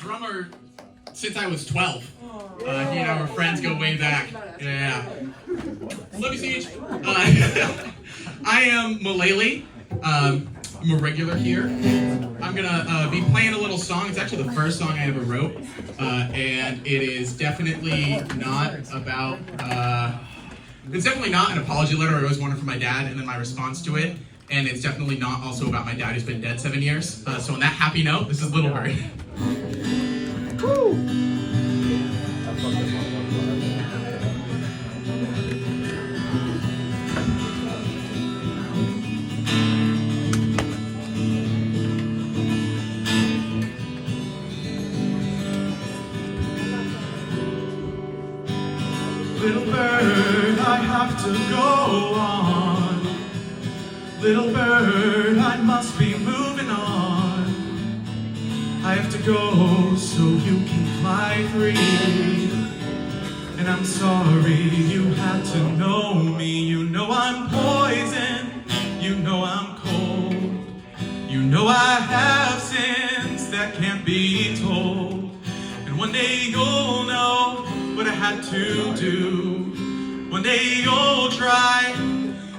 drummer since I was 12. He and I were friends, go way back. Yeah. Love you, Siege. I am Maleli. I'm a regular here. I'm gonna be playing a little song. It's actually the first song I ever wrote, and it is definitely not about. It's definitely not an apology letter I always wanted from my dad, and then my response to it. And it's definitely not also about my dad who's been dead 7 years. So on that happy note, this is Little Bird. Little bird, I have to go on. Little bird, I must be moving on. I have to go so you can fly free. And I'm sorry you had to know me. You know I'm poison, you know I'm cold. You know I have sins that can't be told. And one day you'll know what I had to do. One day you'll try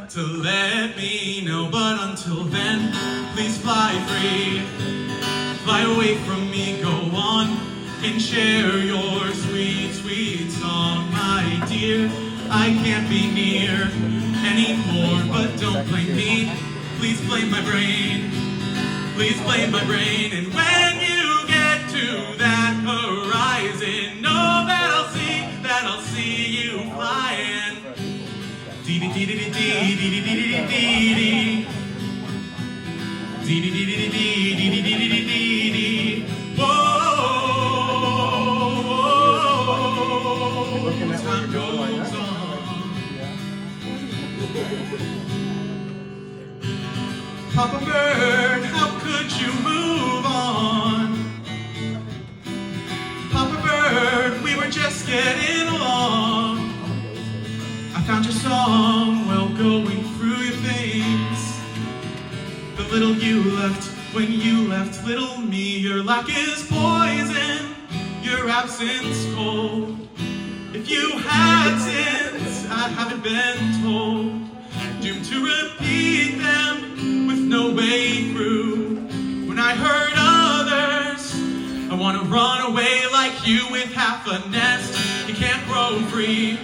to let me know, but until then, please fly free. Fly away from me, go on and share your sweet, sweet song, my dear. I can't be near anymore, but don't blame me. Please blame my brain. Please blame my brain. And when you get to that horizon, know that I'll see you flying. Dee dee dee dee dee dee dee dee dee dee. Dee dee dee dee dee dee dee dee dee dee. Whoa, time goes on. Papa Bird, how could you move on? Papa Bird, we were just getting along. I found your song while going through your things. The little you left when you left little me. Your lack is poison, your absence cold. If you had sins I haven't been told, doomed to repeat them with no way through. When I hurt others, I want to run away like you with half a nest. You can't grow free.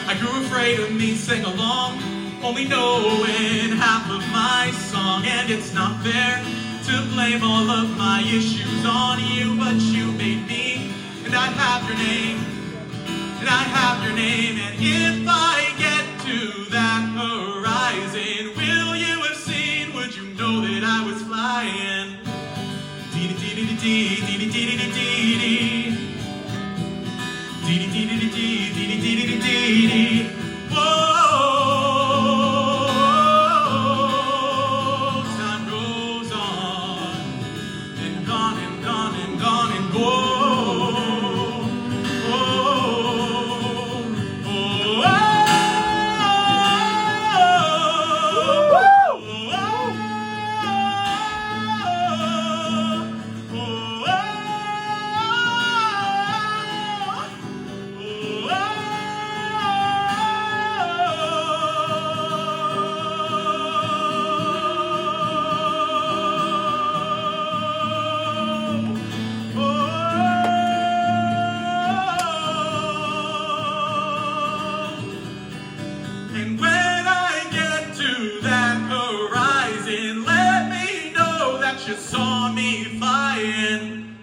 I grew afraid of me, sang along, only knowing half of my song. And it's not fair to blame all of my issues on you, but you made me, and I have your name, and I have your name. And if I get to that horizon, will you have seen, would you know that I was flying? Dee dee dee dee dee dee dee dee dee dee. Dee dee dee dee dee dee dee dee dee dee. Whoa, time goes on and gone and gone and gone and whoa. And when I get to that horizon, let me know that you saw me flying.